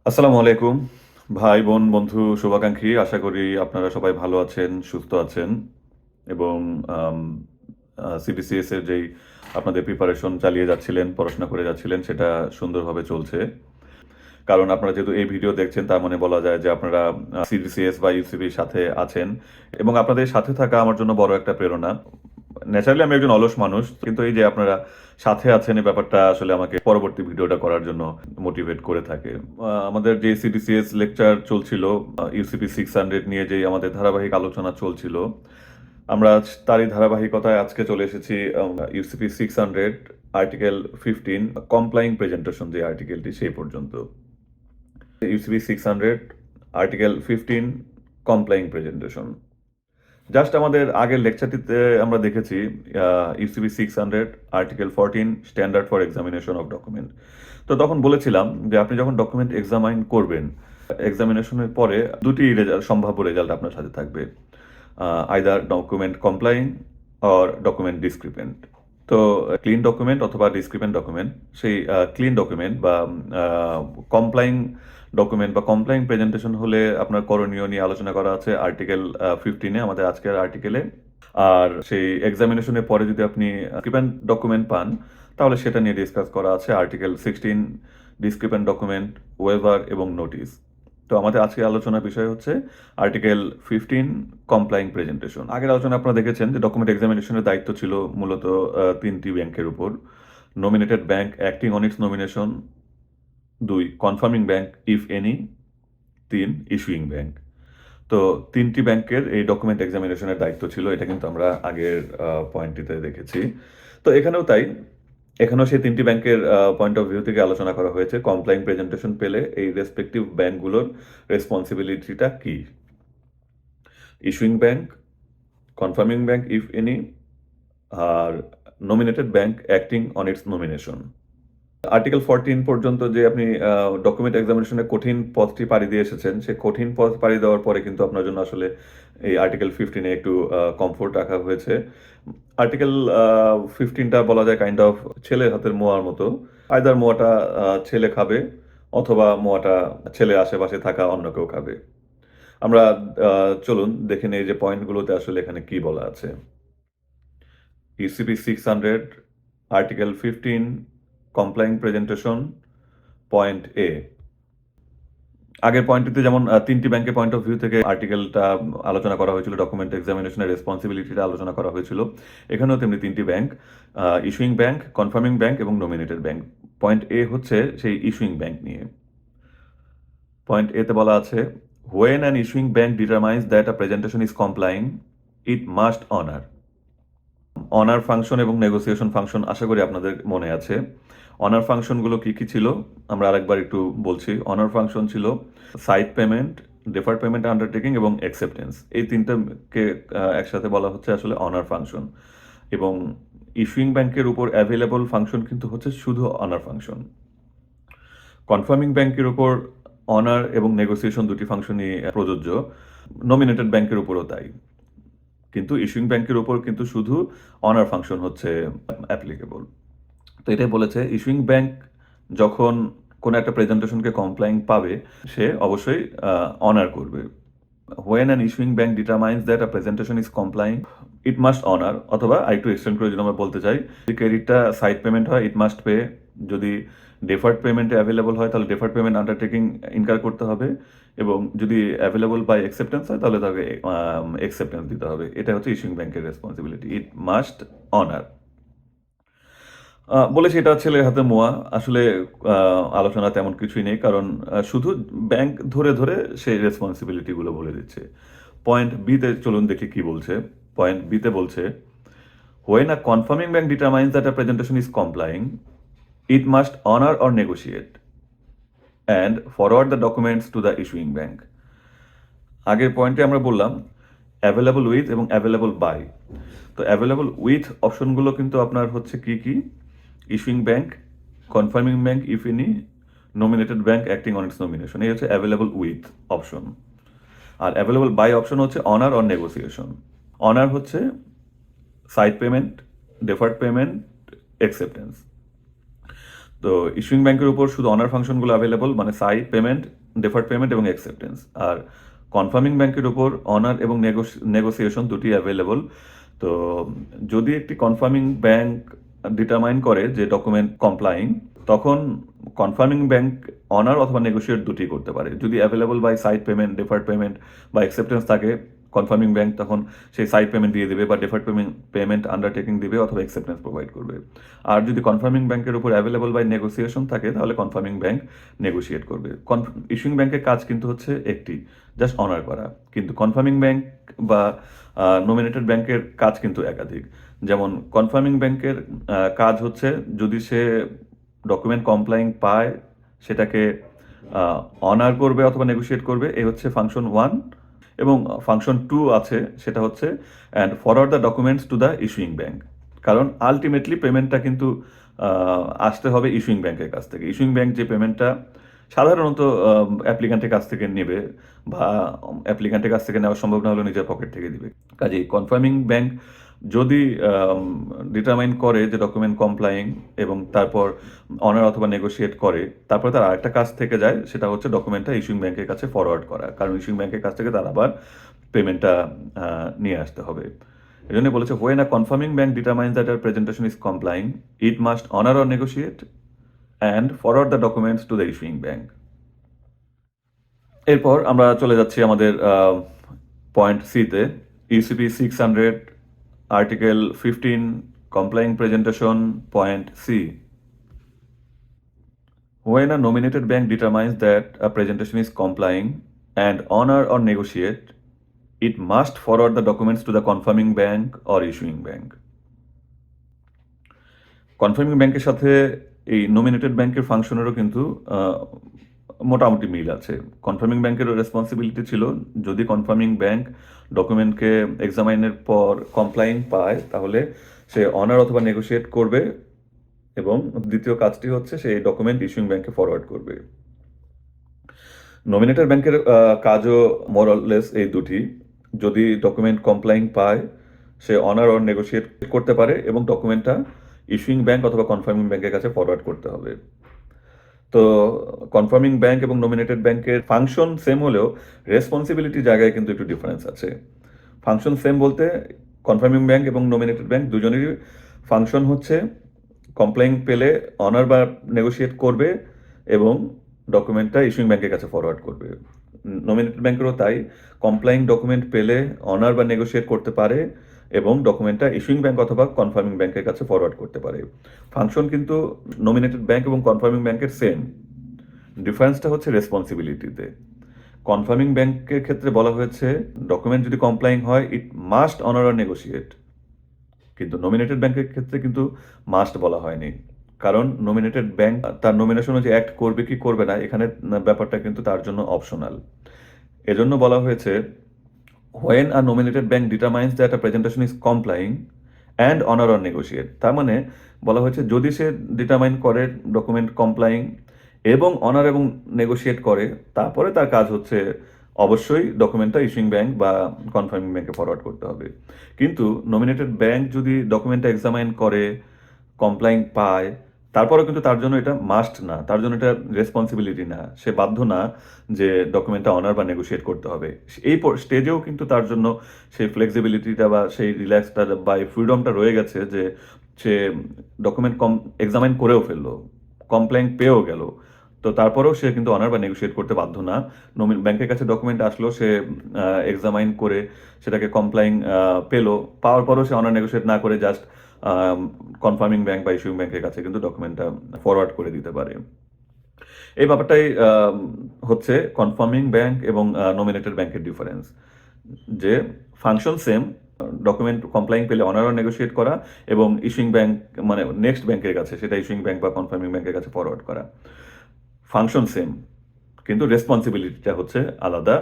আসসালামু আলাইকুম। ভাই, বোন, বন্ধু, শুভাকাঙ্ক্ষী। আশা করি আপনারা সবাই ভালো আছেন, সুস্থ আছেন এবং আম সিবিসিএস এর যেই আপনাদের প্রিপারেশন চালিয়ে যাচ্ছিলেন, পড়াশোনা করে যাচ্ছিলেন সেটা সুন্দরভাবে চলছে। কারণ আপনারা যেহেতু এই ভিডিও দেখছেন তার মানে বলা যায় যে আপনারা সিবিসিএস বা ইউসিবির সাথে আছেন এবং আপনাদের সাথে থাকা আমার জন্য বড় একটা প্রেরণা। ন্যাচারালি আমি একজন অলস মানুষ। কিন্তু এই যে আপনারা সাথে আছেন এই ব্যাপারটা আসলে আমাকে পরবর্তী ভিডিওটা করার জন্য মোটিভেট করে থাকে। আমাদের যে সিবিসিএস লেকচার চলছিল, ইউসিপি 600 নিয়ে যেই আমাদের ধারাবাহিক আলোচনা চলছিল, আমরা তারই ধারাবাহিকতায় আজকে চলে এসেছি ইউসিপি 600 আর্টিকেল 15 কমপ্লাইং প্রেজেন্টেশন যে আর্টিকেলটি সেই পর্যন্ত। UCP 600 article 15 complying presentation. Just আমাদের আগের লেকচারটিতে আমরা দেখেছি UCB 600 article 14 standard for examination of document. তো তখন বলেছিলাম যে আপনি যখন ডকুমেন্ট এক্সামাইন করবেন, এক্সামিনেশনের পরে দুটি সম্ভাব্য রেজাল্ট আপনার সাথে থাকবে, either document complying or document discrepant. তো ক্লিন ডকুমেন্ট অথবা ডিসক্রিপেন্ট ডকুমেন্ট, সেই ক্লিন ডকুমেন্ট বা কমপ্লাইং ডকুমেন্ট বা কমপ্লাইং প্রেজেন্টেশন হলে আপনার করণীয় নিয়ে আলোচনা করা আছে আর্টিকেল 15-এ, আমাদের আজকের আর্টিকেলে। আর সেই এক্সামিনেশনের পরে যদি আপনি ডিসক্রিপেন্ট ডকুমেন্ট পান তাহলে সেটা নিয়ে ডিসকাস করা আছে আর্টিকেল 16 ডিসক্রিপেন্ট ডকুমেন্ট, ওয়েভার এবং নোটিস। তো আমাদের আজকের আলোচনার বিষয় হচ্ছে আর্টিকেল 15 কমপ্লাইং প্রেজেন্টেশন। আগের আলোচনা আপনারা দেখেছেন যে ডকুমেন্ট এক্সামিনেশনের দায়িত্ব ছিল মূলত তিনটি ব্যাংকের উপর: nominated bank acting on its nomination, 2 confirming bank if any, 3 issuing bank. তো তিনটি ব্যাংকের এই ডকুমেন্ট এক্সামিনেশনের দায়িত্ব ছিল, এটা কিন্তু আমরা আগের পয়েন্টটিতে দেখেছি। তো এখানেও তাই, এখানেও সেই তিনটি ব্যাংকের পয়েন্ট অফ ভিউ থেকে আলোচনা করা হয়েছে কমপ্লাইং প্রেজেন্টেশন পেলে এই রেসপেক্টিভ ব্যাংকগুলোর রেসপন্সিবিলিটিটা কি। Issuing bank, confirming bank if any, আর nominated bank acting on its nomination. Article 14 পর্যন্ত যে আপনি ডকুমেন্ট এক্সামিনেশনে কঠিন পথটি পাড়ি দিয়ে এসেছেন, সেই কঠিন পথ পাড়ি দেওয়ার পরে কিন্তু আপনার জন্য আসলে এই আর্টিকেল 15-এ একটু কমফোর্ট রাখা হয়েছে। আর্টিকেল 15টা বলা যায় কাইন্ড অফ ছেলের হাতের মোয়ার মতো। আইদার মোয়াটা ছেলে খাবে অথবা মোয়াটা ছেলের আশেপাশে থাকা অন্য কেউ খাবে। আমরা চলুন দেখে নেই যে পয়েন্টগুলোতে আসলে এখানে কি বলা আছে। UCP 600 article 15 complying presentation, point A. আগের পয়েন্টটিতে যেমন তিনটি ব্যাংকের পয়েন্ট অফ ভিউ থেকে আর্টিকেলটা আলোচনা করা হয়েছিল, ডকুমেন্ট এক্সামিনেশনের রেসপন্সিবিলিটিটা আলোচনা করা হয়েছিল, এখানেও তেমনি তিনটি bank: issuing bank, confirming bank এবং নমিনেটেড ব্যাংক। পয়েন্ট এ হচ্ছে সেই ইস্যুইং ব্যাংক নিয়ে। পয়েন্ট এতে বলা আছে, when an issuing bank determines that a presentation is complying, it must honour. Honour function এবং নেগোসিয়েশন ফাংশন আশা করি আপনাদের মনে আছে। অনার ফাংশনগুলো কি কি ছিল আমরা আরেকবার একটু বলছি। অনার ফাংশন ছিল side payment, deferred payment undertaking এবং অ্যাকসেপ্টেন্স। এই তিনটাকে একসাথে বলা হচ্ছে আসলে অনার ফাংশন। এবং ইস্যুইং ব্যাংকের উপর অ্যাভেলেবল ফাংশন কিন্তু হচ্ছে শুধু অনার ফাংশন। কনফার্মিং ব্যাংকের উপর অনার এবং নেগোসিয়েশন দুটি ফাংশনই প্রযোজ্য। নমিনেটেড ব্যাংকের উপরও তাই। কিন্তু ইস্যুইং ব্যাংকের উপর কিন্তু শুধু অনার ফাংশন হচ্ছে অ্যাপ্লিকেবল। তো এটাই বলেছে, ইস্যুইং ব্যাংক যখন কোনো একটা প্রেজেন্টেশনকে কমপ্লাইং পাবে সে অবশ্যই অনার করবে। When an issuing bank determines that a presentation is complying, it must honour. অথবা আরেকটু এক্সটেন্ড করে যদি আমরা বলতে চাই, যদি ক্রেডিটটা সাইড পেমেন্ট হয় ইট মাস্ট পে। যদি ডেফার্ড পেমেন্টে অ্যাভেলেবল হয় তাহলে ডেফার্ড পেমেন্ট আন্ডারটেকিং ইনকার করতে হবে, এবং যদি অ্যাভেলেবল বাই অ্যাকসেপ্টেন্স হয় তাহলে তাকে অ্যাকসেপ্টেন্স দিতে হবে। এটা হচ্ছে ইস্যুইং ব্যাংকের রেসপন্সিবিলিটি, ইট মাস্ট অনার। বলেছি এটা ছেলের হাতে মোয়া। আসলে আলোচনা তেমন কিছুই নেই, কারণ শুধু ব্যাংক ধরে ধরে সেই রেসপন্সিবিলিটি গুলো বলে দিচ্ছে। পয়েন্ট বিতে চলুন দেখি কি বলছে। পয়েন্ট বিতে বলছে, when a confirming bank determines that a presentation is complying, it must honour or negotiate and forward the documents to the issuing bank. আগের পয়েন্টে আমরা বললাম অ্যাভেলেবল উইথ এবং অ্যাভেলেবল বাই। তো অ্যাভেলেবল উইথ অপশনগুলো কিন্তু আপনার হচ্ছে কি কি: issuing bank, confirming bank if any, nominated bank acting on its nomination. এই হচ্ছে অ্যাভেলেবল উইথ অপশন। আর অ্যাভেলেবল বাই অপশন হচ্ছে অনার অর নেগোসিয়েশন। অনার হচ্ছে side payment, deferred payment, acceptance. তো ইস্যুইং ব্যাংকের উপর শুধু অনার ফাংশনগুলো অ্যাভেলেবল, মানে সাইড পেমেন্ট, ডেফার্ড পেমেন্ট এবং অ্যাকসেপ্টেন্স। আর কনফার্মিং ব্যাংকের উপর অনার এবং নেগোসিয়েশন দুটি অ্যাভেলেবল। তো যদি একটি কনফার্মিং ব্যাংক ডিটারমাইন করে যে ডকুমেন্ট কমপ্লাইং, তখন কনফার্মিং ব্যাংক অনার অথবা নেগোশিয়েট দুটি করতে পারে। যদি available by sight payment, deferred payment বা অ্যাকসেপ্টেন্স থাকে, কনফার্মিং ব্যাংক তখন সেই সাইড পেমেন্ট দিয়ে দেবে বা ডেফার্ড পেমেন্ট আন্ডারটেকিং দিবে অথবা অ্যাকসেপ্টেন্স প্রোভাইড করবে। আর যদি কনফার্মিং ব্যাংকের উপর অ্যাভেলেবল বাই নেগোসিয়েশন থাকে, তাহলে কনফার্মিং ব্যাংক নেগোশিয়েট করবে। ইস্যুইং ব্যাংকের কাজ কিন্তু হচ্ছে একটি, জাস্ট অনার করা। কিন্তু কনফার্মিং ব্যাংক বা নমিনেটেড ব্যাংকের কাজ কিন্তু একাধিক। যেমন কনফার্মিং ব্যাংকের কাজ হচ্ছে যদি সে ডকুমেন্ট কমপ্লাইং পায়, সেটাকে অনার করবে অথবা নেগোশিয়েট করবে। এই হচ্ছে ফাংশন 1। এবং ফাংশন 2 আছে, সেটা হচ্ছে and forward the documents to the issuing bank. কারণ আলটিমেটলি পেমেন্টটা কিন্তু আসতে হবে ইস্যুইং ব্যাংকের কাছ থেকে। ইস্যুইং ব্যাংক যে পেমেন্টটা সাধারণত অ্যাপ্লিক্যান্টের কাছ থেকে নেবে বা অ্যাপ্লিক্যান্টের কাছ থেকে নেওয়া সম্ভব না হলেও নিজের পকেট থেকে দিবে। কাজেই কনফার্মিং ব্যাংক যদি ডিটারমাইন করে যে ডকুমেন্ট কমপ্লাইং এবং তারপর অনার অথবা নেগোশিয়েট করে, তারপরে তার আরেকটা কাজ থেকে যায়, সেটা হচ্ছে ডকুমেন্টটা ইস্যুইং ব্যাংকের কাছে ফরওয়ার্ড করা। কারণ ইস্যুইং ব্যাংকের কাছ থেকে তার আবার পেমেন্টটা নিয়ে আসতে হবে। এই জন্য বলেছে when a confirming bank determines that a presentation is complying, it must honour or negotiate and forward the documents to the issuing bank. এরপর আমরা চলে যাচ্ছি আমাদের পয়েন্ট সিতে। UCP 600 article 15 complying presentation, point C. When a nominated bank determines that a presentation is complying and honor or negotiate, it must forward the documents to the confirming bank or issuing bank. Confirming ব্যাংকের সাথে এই nominated ব্যাংকের ফাংশনেরও কিন্তু মোটামুটি মিল আছে। Confirming ব্যাংকেরও responsibility ছিল, যদি confirming bank ডকুমেন্টকে এক্সামাইনের পর কমপ্লাইং পায়, তাহলে সে অনার অথবা নেগোশিয়েট করবে এবং দ্বিতীয় কাজটি হচ্ছে সেই ডকুমেন্ট ইস্যুইং ব্যাংকে ফরওয়ার্ড করবে। নমিনেটেড ব্যাংকের কাজও মোরাললেস এই দুটি। যদি ডকুমেন্ট কমপ্লাইং পায়, সে অনার অর নেগোশিয়েট করতে পারে এবং ডকুমেন্টটা ইস্যুইং ব্যাংক অথবা কনফার্মিং ব্যাংকের কাছে ফরওয়ার্ড করতে হবে। তো কনফার্মিং ব্যাংক এবং নমিনেটেড ব্যাংকের ফাংশন সেম হলেও রেসপন্সিবিলিটি জায়গায় কিন্তু একটু ডিফারেন্স আছে। ফাংশন সেম বলতে কনফার্মিং ব্যাংক এবং নমিনেটেড ব্যাংক দুজনেরই ফাংশন হচ্ছে কমপ্লেইন পেলে অনার বা নেগোশিয়েট করবে এবং ডকুমেন্টটা ইস্যুইং ব্যাংকের কাছে ফরওয়ার্ড করবে। নমিনেটেড ব্যাংকেরও তাই, কমপ্লাইং ডকুমেন্ট পেলে অনার বা নেগোশিয়েট করতে পারে এবং ডকুমেন্টটা ইস্যুইং ব্যাংক অথবা কনফার্মিং ব্যাংকের কাছে ফরওয়ার্ড করতে পারে। ফাংশন কিন্তু নমিনেটেড ব্যাংক এবং কনফার্মিং ব্যাংকের সেম, ডিফারেন্সটা হচ্ছে রেসপন্সিবিলিটিতে। কনফার্মিং ব্যাংকের ক্ষেত্রে বলা হয়েছে ডকুমেন্ট যদি কমপ্লাইং হয়, ইট মাস্ট অনার অর নেগোশিয়েট। কিন্তু নমিনেটেড ব্যাংকের ক্ষেত্রে কিন্তু মাস্ট বলা হয়নি, কারণ নমিনেটেড ব্যাংক তার নমিনেশন যে অ্যাক্ট করবে কি করবে না, এখানে ব্যাপারটা কিন্তু তার জন্য অপশনাল। এজন্য বলা হয়েছে when a nominated bank determines that a presentation is কমপ্লাইং and honour or negotiate. তার মানে বলা হয়েছে যদি সে ডিটারমাইন করে ডকুমেন্ট কমপ্লাইং এবং অনার এবং নেগোশিয়েট করে, তারপরে তার কাজ হচ্ছে অবশ্যই ডকুমেন্টটা ইস্যুইং ব্যাংক বা কনফার্মিং ব্যাংকে ফরওয়ার্ড করতে হবে। কিন্তু নমিনেটেড ব্যাংক যদি ডকুমেন্টটা এক্সামাইন করে, কমপ্লাইং পায়, তারপরেও কিন্তু তার জন্য এটা মাস্ট না, তার জন্য এটা রেসপন্সিবিলিটি না, সে বাধ্য না যে ডকুমেন্টটা অনার বা নেগোশিয়েট করতে হবে। এই স্টেজেও কিন্তু তার জন্য সেই ফ্লেক্সিবিলিটিটা বা সেই রিল্যাক্সটা বা এই ফ্রিডমটা রয়ে গেছে যে সে ডকুমেন্ট এক্সামাইন করেও ফেললো, কমপ্লেইন পেয়েও গেল, তো তারপরেও সে কিন্তু অনার বা নেগোশিয়েট করতে বাধ্য না। ব্যাংকের কাছে ডকুমেন্ট আসলো, সে এক্সামাইন করে সেটাকে কমপ্লাইং পেলো, পাওয়ার পরও সে অনার নেগোশিয়েট না করে জাস্ট কনফার্মিং ব্যাংক বা ইস্যুইং ব্যাংকের কাছে কিন্তু ডকুমেন্টটা ফরওয়ার্ড করে দিতে পারে। এই ব্যাপারটাই হচ্ছে কনফার্মিং ব্যাংক এবং নমিনেটেড ব্যাংকের ডিফারেন্স, যে ফাংশন সেম, ডকুমেন্ট কমপ্লাইং পেলে অনার অর নেগোশিয়েট করা এবং ইস্যুইং ব্যাংক মানে নেক্সট ব্যাংকের কাছে সেটা ইস্যুইং ব্যাংক বা কনফার্মিং ব্যাংকের কাছে ফরওয়ার্ড করা। ফাংশন সেম, কিন্তু রেসপন্সিবিলিটিটা হচ্ছে আলাদা।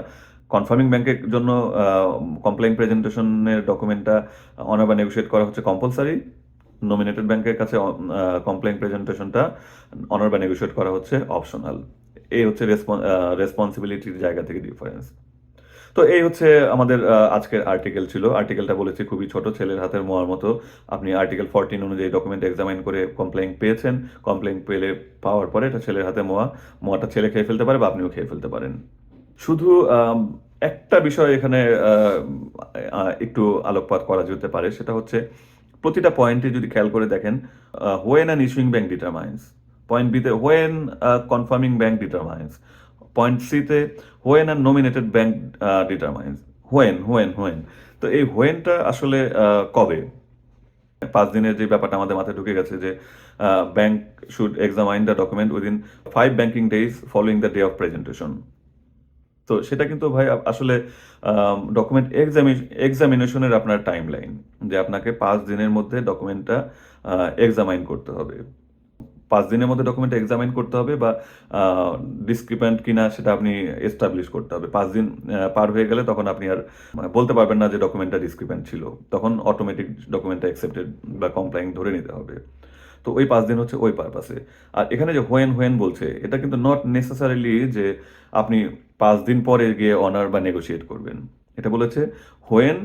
কনফার্মিং ব্যাংকের জন্য কমপ্লেইন প্রেজেন্টেশনের ডকুমেন্টটা অনার বা নেগোশিয়েট করা হচ্ছে কম্পালসারি, নমিনেটেড ব্যাংকের কাছে কমপ্লেইন প্রেজেন্টেশনটা অনার বা নেগোশিয়েট করা হচ্ছে অপশনাল। এই হচ্ছে রেসপন্সিবিলিটির জায়গা থেকে ডিফারেন্স। তো এই হচ্ছে আমাদের আজকের আর্টিকেল ছিল। আর্টিকেলটা বলেছি খুবই ছোট, ছেলের হাতের মোয়ার মতো। আপনি আর্টিকেল 14 অনুযায়ী ডকুমেন্ট এক্সামাইন করে কমপ্লেইন পেয়েছেন। কমপ্লেইন পাওয়ার পরে এটা ছেলের হাতে মোয়া। মোয়াটা ছেলে খেয়ে ফেলতে পারে বা আপনিও খেয়ে ফেলতে পারেন। শুধু একটা বিষয় এখানে আ আ একটু আলোকপাত করা যেতে পারে। সেটা হচ্ছে প্রতিটা পয়েন্টে যদি খেয়াল করে দেখেন, when an issuing bank determines, point B তে when a confirming bank determines, point C তে when a nominated bank determines, when তো এই when টা আসলে কবে? ৫ দিনের যে ব্যাপারটা আমাদের মাথায় ঢুকে গেছে যে bank should examine the document within 5 banking days following the day of presentation. তো সেটা কিন্তু ভাই আসলে ডকুমেন্ট এক্সামিনেশনের আপনার টাইমলাইন। যে আপনাকে ৫ দিনের মধ্যে ডকুমেন্টটা এক্সামাইন করতে হবে। ৫ দিনের মধ্যে ডকুমেন্ট এক্সামাইন করতে হবে বা আ ডিসক্রিপেন্ট কিনা সেটা আপনি এস্টাবলিশ করতে হবে। ৫ দিন পার হয়ে গেলে তখন আপনি আর বলতে পারবেন না যে ডকুমেন্টটা ডিসক্রিপেন্ট ছিল। তখন অটোমেটিক ডকুমেন্টটা অ্যাকসেপ্টেড বা কমপ্লাইং ধরে নিতে হবে। তো ওই ৫ দিন হচ্ছে ওই পারপাসে। আর এখানে যে হোয়েন বলছে এটা কিন্তু নট নেসেসারিলি যে আপনি ৫ দিন পরে গিয়ে অনার বা নেগোশিয়েট করবেন। এটা বলেছে হোয়েন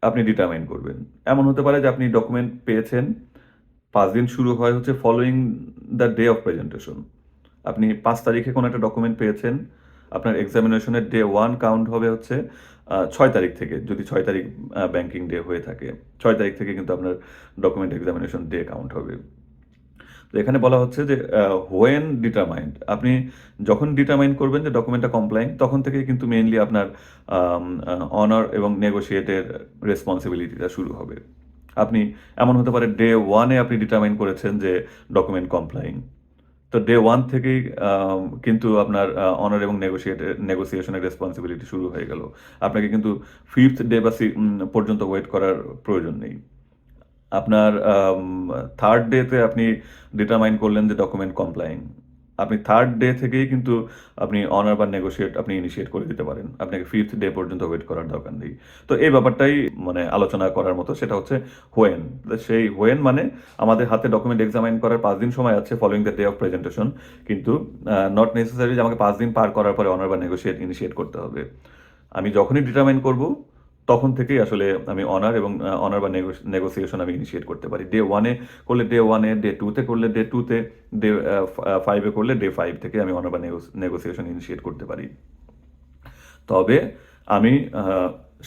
আপনি ডিটারমাইন করবেন। এমন হতে পারে যে আপনি ডকুমেন্ট পেয়েছেন, ৫ দিন শুরু হয় হচ্ছে following the day of presentation. আপনি ৫ তারিখে কোনো একটা ডকুমেন্ট পেয়েছেন, আপনার এক্সামিনেশনের ডে 1 কাউন্ট হবে হচ্ছে ৬ তারিখ থেকে। যদি ৬ তারিখ ব্যাংকিং ডে হয়ে থাকে। ৬ তারিখ থেকে কিন্তু আপনার ডকুমেন্ট এক্সামিনেশন ডে কাউন্ট হবে। তো এখানে বলা হচ্ছে যে হোয়েন ডিটারমাইন্ড, আপনি যখন ডিটারমাইন করবেন যে ডকুমেন্টটা কমপ্লাইং তখন থেকেই কিন্তু মেইনলি আপনার অনার এবং নেগোশিয়েটের রেসপন্সিবিলিটিটা শুরু হবে। আপনি এমন হতে পারে ডে 1 এ আপনি ডিটারমাইন করেছেন যে ডকুমেন্ট কমপ্লাইং। তো ডে 1 থেকেই কিন্তু আপনার অনার এবং নেগোসিয়েশনের রেসপন্সিবিলিটি শুরু হয়ে গেল। আপনাকে কিন্তু 5th ডে বা পর্যন্ত ওয়েট করার প্রয়োজন নেই। আপনার 3rd ডে তে আপনি ডিটারমাইন করলেন যে ডকুমেন্ট কমপ্লাইং। আপনি 3rd ডে থেকেই কিন্তু আপনি অনার বা নেগোশিয়েট আপনি ইনিশিয়েট করে দিতে পারেন। আপনাকে 5th ডে পর্যন্ত ওয়েট করার দরকার নেই। তো এই ব্যাপারটাই মানে আলোচনা করার মতো, সেটা হচ্ছে হোয়েন। সেই হোয়েন মানে আমাদের হাতে ডকুমেন্ট এক্সামাইন করার ৫ দিন সময় আছে following the day of presentation. কিন্তু নট নেসেসারি যে আমাকে ৫ দিন পার করার পরে অনার বা নেগোশিয়েট ইনিশিয়েট করতে হবে। আমি যখনই ডিটারমাইন করব তখন থেকেই আসলে আমি অনার এবং অনার বা নেগোসিয়েশন আমি ইনিশিয়েট করতে পারি। ডে 1 এ করলে ডে 1 এ, ডে 2 তে করলে ডে 2 তে, ডে 5 এ করলে ডে 5 থেকে আমি অনার বা নেগোসিয়েশন ইনিশিয়েট করতে পারি। তবে আমি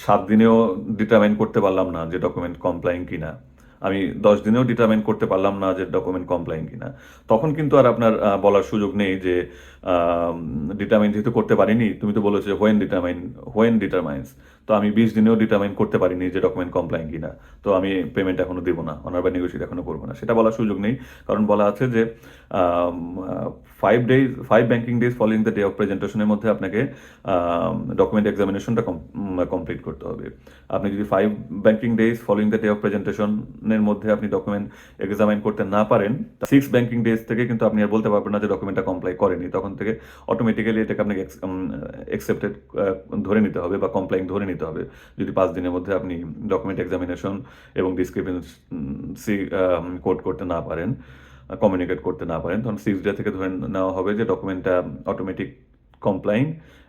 ৭ দিনেও ডিটারমাইন করতে পারলাম না যে ডকুমেন্ট কমপ্লাইং কিনা। আমি ১০ দিনেও ডিটারমাইন করতে পারলাম না যে ডকুমেন্ট কমপ্লাইং কিনা। তখন কিন্তু আর আপনার বলার সুযোগ নেই যে ডিটারমাইন যেহেতু করতে পারিনি, তুমি তো বলেছো যে হোয়েন ডিটারমাইন্স। তো আমি ২০ দিনেও ডিটারমাইন করতে পারিনি যে ডকুমেন্ট কমপ্লাইং কিনা। তো আমি পেমেন্ট এখনো দেব না। অনার বা নেগোশিয়েট এখনো করব না। সেটা বলার সুযোগ নেই। কারণ বলা আছে যে 5 banking days following the day of presentation এর মধ্যে আপনাকে ডকুমেন্ট এক্সামিনেশনটা কমপ্লিট করতে হবে। আপনি যদি 5 banking days following the day of presentation এর মধ্যে আপনি ডকুমেন্ট এক্সামাইন করতে না পারেন, 6 ব্যাংকিং ডেজ থেকে কিন্তু আপনি আর বলতে পারবেন না যে ডকুমেন্টটা কমপ্লাই করেনি। তখন থেকে অটোমেটিক্যালি এটাকে আপনাকে অ্যাকসেপ্টেড ধরে নিতে হবে বা কমপ্লাইং ধরে নিতে হবে। যদি ৫ দিনের মধ্যে আপনি ডকুমেন্ট এক্সামিনেশন এবং ডিসক্রিপেন্সি কোড করতে না পারেন, কমিউনিকেট করতে না পারেন, তখন 6 ডে থেকে ধরে নেওয়া হবে যে ডকুমেন্টটা অটোমেটিক কমপ্লাইং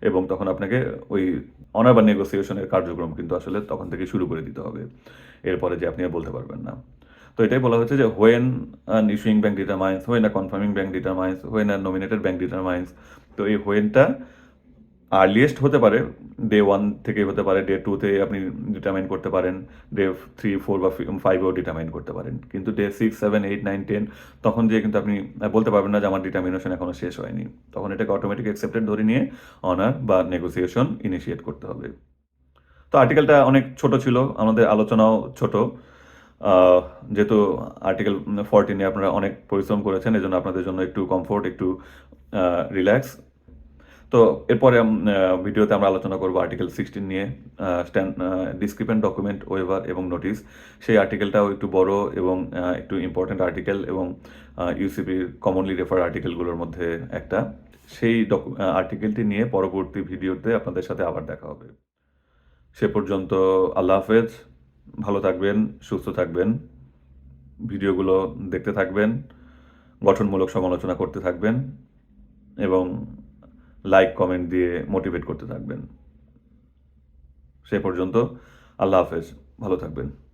এবং তখন আপনাকে ওই অনার বা নেগোসিয়েশনের কার্যক্রম কিন্তু আসলে তখন থেকে শুরু করে দিতে হবে। এরপরে যে আপনি আর বলতে পারবেন না। তো এটাই বলা হয়েছে যে when an issuing bank determines, when a confirming bank determines, when a nominated bank determines. তো এই হোয়েনটা আর্লিয়েস্ট হতে পারে ডে 1 থেকেই হতে পারে, ডে 2 তে আপনি ডিটারমাইন করতে পারেন, ডে 3, 4 বা 5 এও ডিটারমাইন করতে পারেন। কিন্তু ডে 6, 7, 8, 9, 10 তখন যেয়ে কিন্তু আপনি বলতে পারবেন না যে আমার ডিটারমিনেশন এখনো শেষ হয়নি। তখন এটাকে অটোমেটিক অ্যাকসেপ্টেড ধরে নিয়ে অনার বা নেগোসিয়েশন ইনিশিয়েট করতে হবে। তো আর্টিকেলটা অনেক ছোট ছিল, আমাদের আলোচনাও ছোট। আহ, যেহেতু আর্টিকেল 14 এ আপনারা অনেক পরিশ্রম করেছেন, এজন্য আপনাদের জন্য একটু কমফোর্ট, একটু রিল্যাক্স। তো এরপরে ভিডিওতে আমরা আলোচনা করব আর্টিকেল 16 নিয়ে, ডিসক্রিপেন্ট ডকুমেন্ট ওয়েভার এবং নোটিশ। সেই আর্টিকেলটাও একটু বড় এবং একটু ইম্পর্টেন্ট আর্টিকেল এবং ইউসিপির কমনলি রেফার আর্টিকেলগুলোর মধ্যে একটা। সেই আর্টিকেলটি নিয়ে পরবর্তী ভিডিওতে আপনাদের সাথে আবার দেখা হবে। সে পর্যন্ত আল্লাহ হাফেজ, ভালো থাকবেন, সুস্থ থাকবেন, ভিডিওগুলো দেখতে থাকবেন, গঠনমূলক সমালোচনা করতে থাকবেন এবং লাইক কমেন্ট দিয়ে মোটিভেট করতে থাকবেন। সে পর্যন্ত আল্লাহ হাফেজ। ভালো থাকবেন।